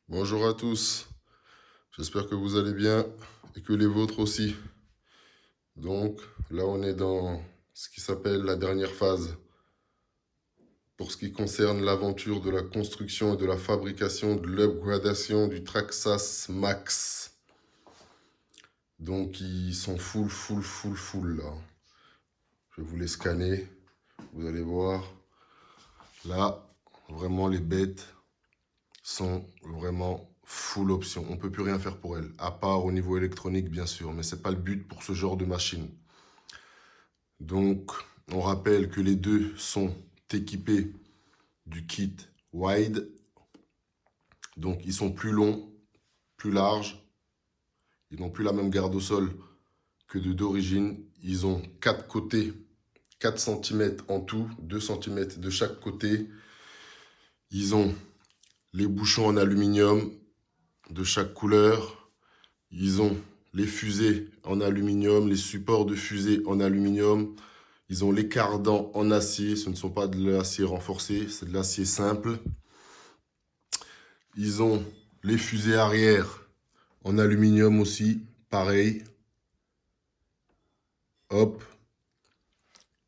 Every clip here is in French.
Bonjour à tous, j'espère que vous allez bien et que les vôtres aussi. Donc là on est dans ce qui s'appelle la dernière phase pour ce qui concerne l'aventure de la construction et de la fabrication de l'upgradation du Traxxas Max. Donc ils sont full là. Je vais vous les scanner, vous allez voir. Là, vraiment les bêtes sont vraiment full option. On ne peut plus rien faire pour elles, à part au niveau électronique bien sûr, mais ce n'est pas le but pour ce genre de machine. Donc, on rappelle que les deux sont équipés du kit wide. Donc, ils sont plus longs, plus larges. Ils n'ont plus la même garde au sol que d'origine. Ils ont 4 côtés, 4 cm en tout, 2 cm de chaque côté. Ils ont les bouchons en aluminium de chaque couleur. Ils ont les fusées en aluminium, les supports de fusée en aluminium. Ils ont les cardans en acier. Ce ne sont pas de l'acier renforcé, c'est de l'acier simple. Ils ont les fusées arrière en aluminium aussi, pareil. Hop.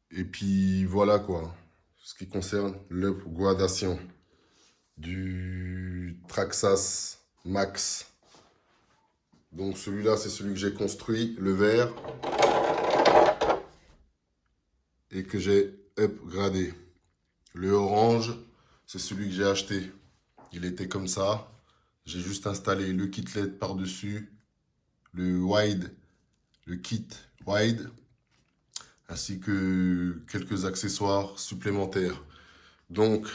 Et puis voilà quoi. Ce qui concerne l'upgradation du Traxxas Max. Donc celui-là, c'est celui que j'ai construit, le vert, et que j'ai upgradé. Le orange, c'est celui que j'ai acheté. Il était comme ça. J'ai juste installé le kit LED par-dessus, le wide, le kit wide, ainsi que quelques accessoires supplémentaires. Donc,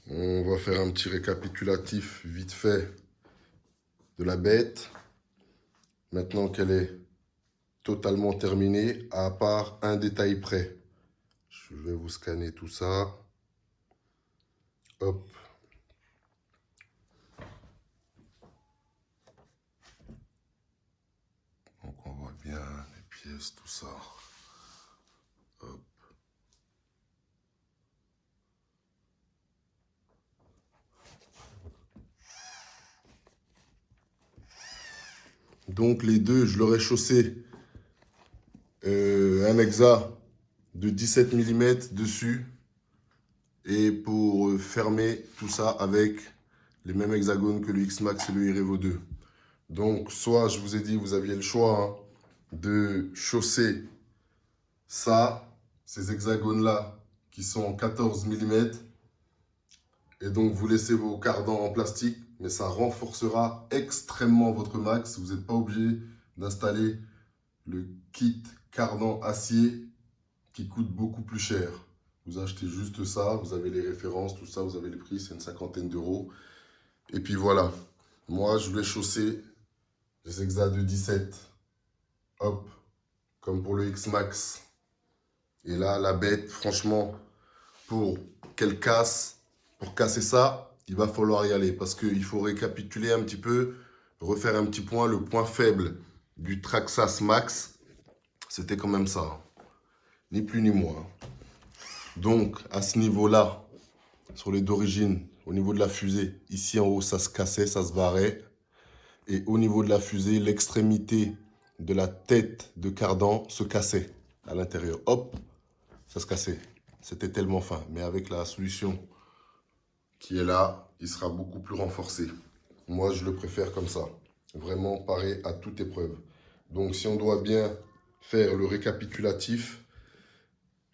on va faire un petit récapitulatif vite fait de la bête. Maintenant qu'elle est totalement terminée, à part un détail près. Je vais vous scanner tout ça. Hop. Donc on voit bien les pièces, tout ça. Hop. Donc les deux, je leur ai chaussé un hexa de 17 mm dessus. Et pour fermer tout ça avec les mêmes hexagones que le X-Max et le Irevo 2. Donc soit, je vous ai dit, vous aviez le choix de chausser ça, ces hexagones-là, qui sont en 14 mm. Et donc vous laissez vos cardans en plastique, mais ça renforcera extrêmement votre max. Vous n'êtes pas obligé d'installer le kit cardan acier qui coûte beaucoup plus cher. Vous achetez juste ça, vous avez les références, tout ça, vous avez les prix, c'est une cinquantaine d'euros. Et puis voilà, moi je vais chausser les hexas de 17. Hop, comme pour le X-Max. Et là, la bête, franchement, pour qu'elle casse, pour casser ça, il va falloir y aller. Parce qu'il faut récapituler un petit peu, refaire un petit point. Le point faible du Traxxas Max, c'était quand même ça. Ni plus ni moins. Donc, à ce niveau-là, sur les d'origine, au niveau de la fusée, ici en haut, ça se cassait, ça se barrait. Et au niveau de la fusée, l'extrémité de la tête de cardan se cassait à l'intérieur. Hop, ça se cassait. C'était tellement fin. Mais avec la solution qui est là, il sera beaucoup plus renforcé. Moi, je le préfère comme ça. Vraiment paré à toute épreuve. Donc, si on doit bien faire le récapitulatif,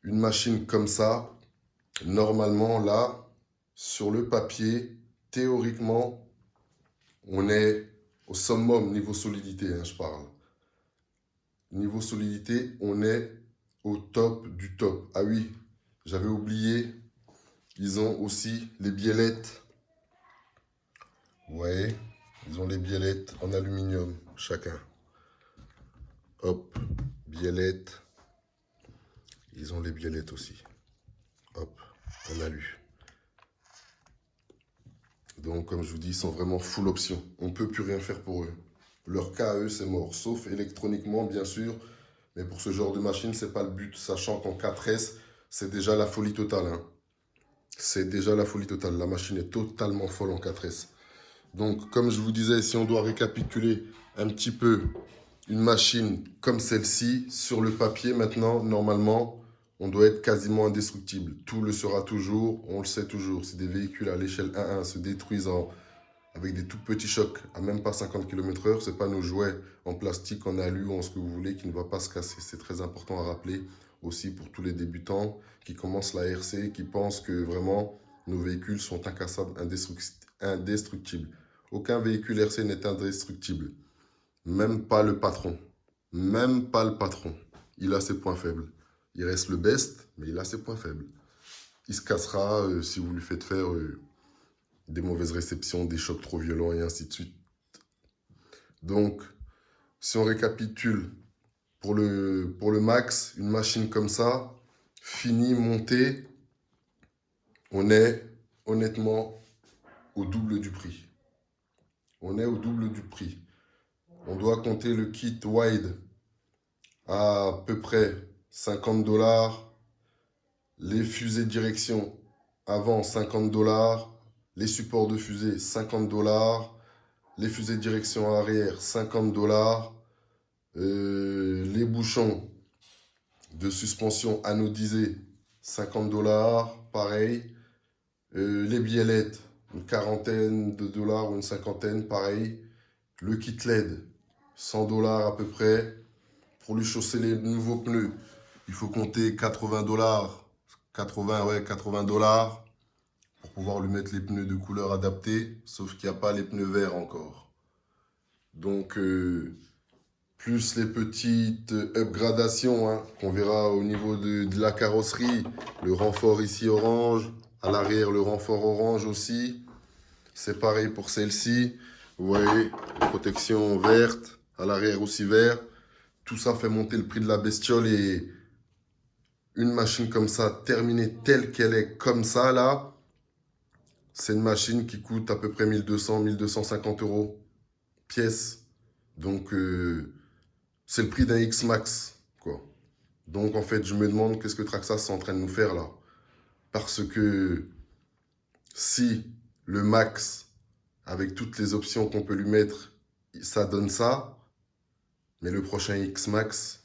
une machine comme ça, normalement, là, sur le papier, théoriquement, on est au summum niveau solidité, je parle. Niveau solidité, on est au top du top. Ah oui, j'avais oublié, ils ont aussi les biellettes. Ouais, ils ont les biellettes en aluminium, chacun. Hop, biellettes. Ils ont les biellettes aussi. Hop, en alu. Donc, comme je vous dis, ils sont vraiment full option. On ne peut plus rien faire pour eux. Leur cas à eux, c'est mort. Sauf électroniquement, bien sûr. Mais pour ce genre de machine, c'est pas le but. Sachant qu'en 4S, c'est déjà la folie totale. C'est déjà la folie totale. La machine est totalement folle en 4S. Donc, comme je vous disais, si on doit récapituler un petit peu une machine comme celle-ci, sur le papier maintenant, normalement, on doit être quasiment indestructible. Tout le sera toujours, on le sait toujours. Si des véhicules à l'échelle 1.1 se détruisent avec des tout petits chocs à même pas 50 km/h, ce n'est pas nos jouets en plastique, en alu ou en ce que vous voulez qui ne va pas se casser. C'est très important à rappeler aussi pour tous les débutants qui commencent la RC, qui pensent que vraiment nos véhicules sont incassables, indestructibles. Aucun véhicule RC n'est indestructible. Même pas le patron. Même pas le patron. Il a ses points faibles. Il reste le best, mais il a ses points faibles. Il se cassera si vous lui faites faire des mauvaises réceptions, des chocs trop violents et ainsi de suite. Donc, si on récapitule, pour le max, une machine comme ça, finie, montée, on est honnêtement au double du prix. On est au double du prix. On doit compter le kit wide à peu près 50 $. Les fusées de direction avant 50 $. Les supports de fusée 50 $. Les fusées de direction arrière 50 $. Les bouchons de suspension anodisés 50 $. Pareil. Les biellettes, une quarantaine de dollars ou une cinquantaine, pareil. Le kit LED, 100 $ à peu près. Pour lui chausser les nouveaux pneus, il faut compter 80 $. 80 $ pour pouvoir lui mettre les pneus de couleur adaptée, sauf qu'il n'y a pas les pneus verts encore. Donc, plus les petites upgradations qu'on verra au niveau de la carrosserie, le renfort ici orange, à l'arrière le renfort orange aussi. C'est pareil pour celle-ci. Vous voyez, protection verte, à l'arrière aussi vert. Tout ça fait monter le prix de la bestiole et une machine comme ça, terminée telle qu'elle est comme ça là, c'est une machine qui coûte à peu près 1200, 1250 € pièce. Donc, c'est le prix d'un X-Max, quoi. Donc, en fait, je me demande qu'est-ce que Traxxas est en train de nous faire là. Parce que si le Max, avec toutes les options qu'on peut lui mettre, ça donne ça, mais le prochain X-Max,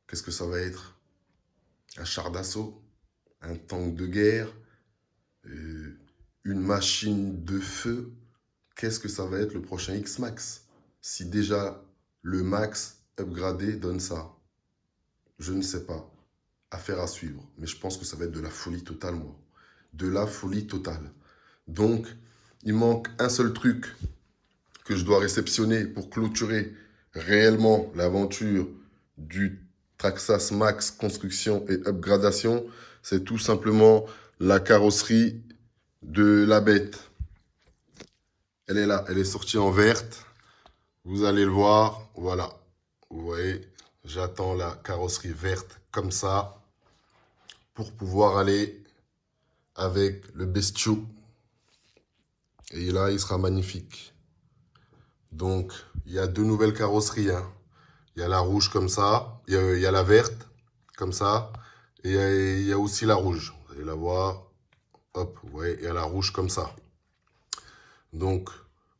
qu'est-ce que ça va être? Un char d'assaut, un tank de guerre, une machine de feu. Qu'est-ce que ça va être le prochain X-Max? Si déjà le Max upgradé donne ça, je ne sais pas. Affaire à suivre. Mais je pense que ça va être de la folie totale, moi. De la folie totale. Donc, il manque un seul truc que je dois réceptionner pour clôturer réellement l'aventure du Traxxas Max construction et upgradation. C'est tout simplement la carrosserie de la bête. Elle est là, elle est sortie en verte. Vous allez le voir, voilà. Vous voyez, j'attends la carrosserie verte comme ça pour pouvoir aller avec le bestiau. Et là, il sera magnifique. Donc, il y a deux nouvelles carrosseries. Il y a la rouge comme ça, il y a la verte comme ça, et il y a aussi la rouge. Vous allez la voir. Hop, vous voyez, il y a la rouge comme ça. Donc,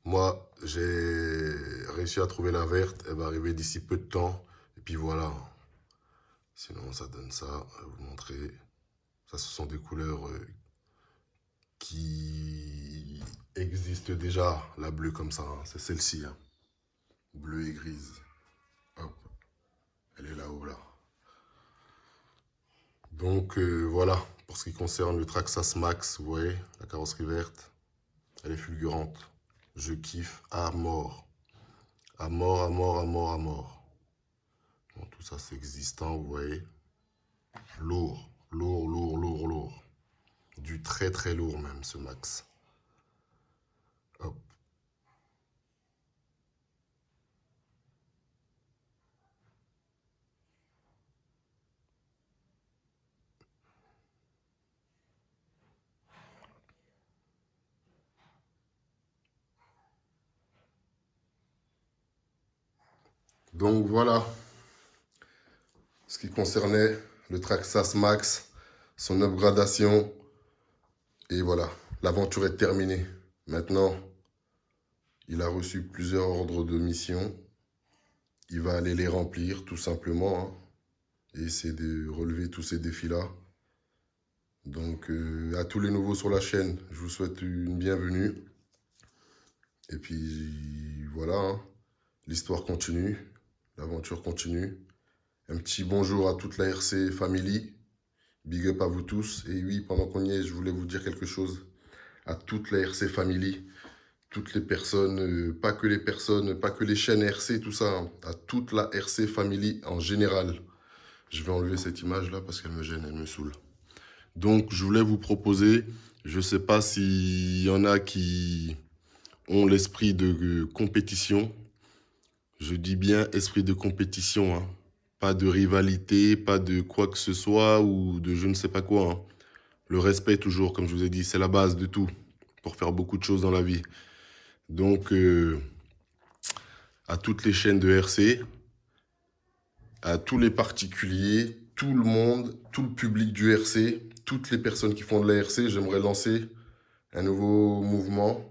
moi, j'ai réussi à trouver la verte. Elle va arriver d'ici peu de temps. Et puis voilà. Sinon, ça donne ça. Je vais vous montrer. Ça, ce sont des couleurs qui existent déjà. La bleue comme ça, c'est celle-ci. Bleue et grise. Hop. Elle est là-haut, là. Donc, voilà. Pour ce qui concerne le Traxxas Max, vous voyez, la carrosserie verte. Elle est fulgurante. Je kiffe à mort. À mort, à mort, à mort, à mort. Bon, tout ça, c'est existant, vous voyez. Lourd, lourd, lourd, lourd, lourd. Du très, très lourd même, ce Max. Hop. Donc, voilà. Ce qui concernait le Traxxas Max, son upgradation. Et voilà, l'aventure est terminée. Maintenant, Il a reçu plusieurs ordres de mission. Il va aller les remplir, tout simplement, hein, et essayer de relever tous ces défis-là. Donc, à tous les nouveaux sur la chaîne, je vous souhaite une bienvenue. Et puis, voilà, hein, l'histoire continue, l'aventure continue. Un petit bonjour à toute la RC Family. Big up à vous tous. Et oui, pendant qu'on y est, je voulais vous dire quelque chose. À toute la RC Family, toutes les personnes, pas que les chaînes RC, tout ça, hein, à toute la RC Family en général. Je vais enlever cette image-là parce qu'elle me gêne, elle me saoule. Donc, je voulais vous proposer, je ne sais pas s'il y en a qui ont l'esprit de compétition. Je dis bien esprit de compétition, hein. Pas de rivalité, pas de quoi que ce soit ou de je ne sais pas quoi, hein. Le respect toujours, comme je vous ai dit, c'est la base de tout pour faire beaucoup de choses dans la vie. Donc, à toutes les chaînes de RC, à tous les particuliers, tout le monde, tout le public du RC, toutes les personnes qui font de la RC, j'aimerais lancer un nouveau mouvement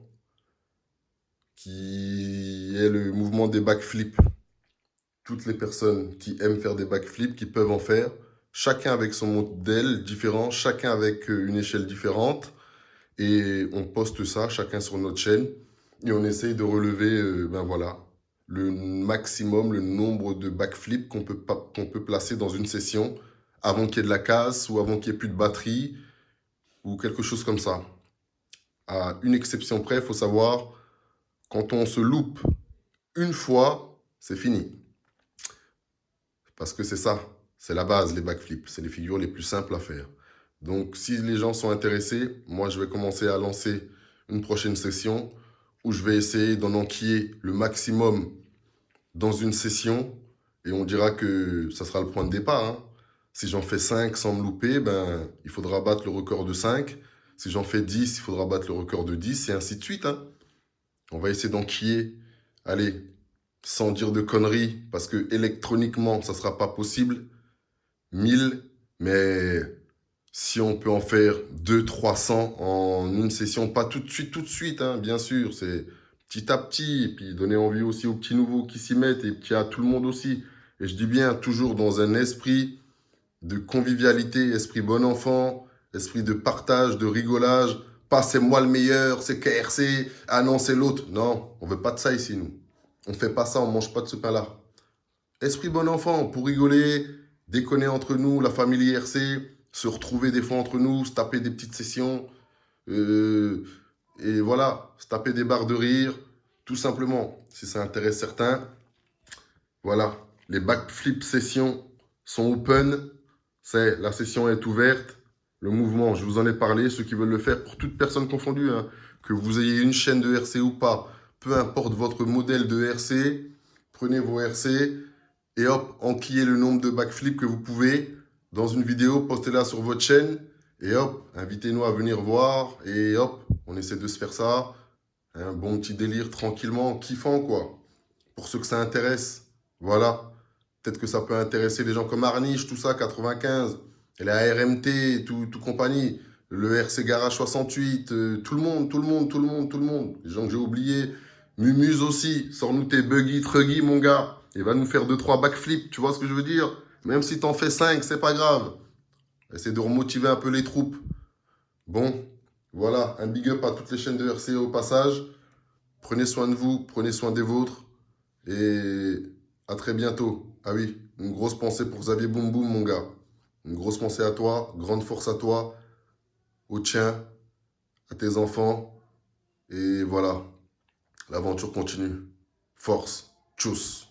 qui est le mouvement des backflips. Toutes les personnes qui aiment faire des backflips, qui peuvent en faire, chacun avec son modèle différent, chacun avec une échelle différente. Et on poste ça, chacun sur notre chaîne. Et on essaye de relever, ben voilà, le maximum, le nombre de backflips qu'on peut placer dans une session avant qu'il y ait de la casse ou avant qu'il n'y ait plus de batterie ou quelque chose comme ça. À une exception près, il faut savoir, quand on se loupe une fois, c'est fini. Parce que c'est ça, c'est la base, les backflips. C'est les figures les plus simples à faire. Donc, si les gens sont intéressés, moi, je vais commencer à lancer une prochaine session où je vais essayer d'en enquiller le maximum dans une session et on dira que ça sera le point de départ, hein. Si j'en fais 5 sans me louper, ben, il faudra battre le record de 5. Si j'en fais 10, il faudra battre le record de 10 et ainsi de suite, hein. On va essayer d'enquiller, allez, sans dire de conneries, parce que électroniquement, ça ne sera pas possible, 1000, mais si on peut en faire 200-300 en une session, pas tout de suite, hein, bien sûr, c'est petit à petit, et puis donner envie aussi aux petits nouveaux qui s'y mettent, et puis à tout le monde aussi. Et je dis bien, toujours dans un esprit de convivialité, esprit bon enfant, esprit de partage, de rigolage, pas c'est moi le meilleur, c'est KRC, ah non c'est l'autre. Non, on veut pas de ça ici, nous. On fait pas ça, on mange pas de ce pain-là. Esprit bon enfant, pour rigoler, déconner entre nous, la famille IRC, se retrouver des fois entre nous, se taper des petites sessions, et voilà, se taper des barres de rire, tout simplement, si ça intéresse certains. Voilà, les backflip sessions sont open, la session est ouverte, le mouvement, je vous en ai parlé, ceux qui veulent le faire, pour toute personne confondue, hein, que vous ayez une chaîne de RC ou pas, peu importe votre modèle de RC, prenez vos RC, et hop, enquillez le nombre de backflips que vous pouvez dans une vidéo, postez-la sur votre chaîne et hop, invitez-nous à venir voir et hop, on essaie de se faire ça. Un bon petit délire tranquillement, kiffant quoi, pour ceux que ça intéresse. Voilà, peut-être que ça peut intéresser les gens comme Arniche, tout ça, 95, et la RMT, tout compagnie, le RC Garage 68, tout le monde. Les gens que j'ai oubliés, Mumuse aussi, sors-nous tes buggy, truggy, mon gars. Il va nous faire 2-3 backflips, tu vois ce que je veux dire? Même si t'en fais 5, c'est pas grave. Essaie de remotiver un peu les troupes. Bon, voilà, un big up à toutes les chaînes de RC au passage. Prenez soin de vous, prenez soin des vôtres. Et à très bientôt. Ah oui, une grosse pensée pour Xavier Boum Boum, mon gars. Une grosse pensée à toi, grande force à toi, au tien, à tes enfants. Et voilà, l'aventure continue. Force, tchuss.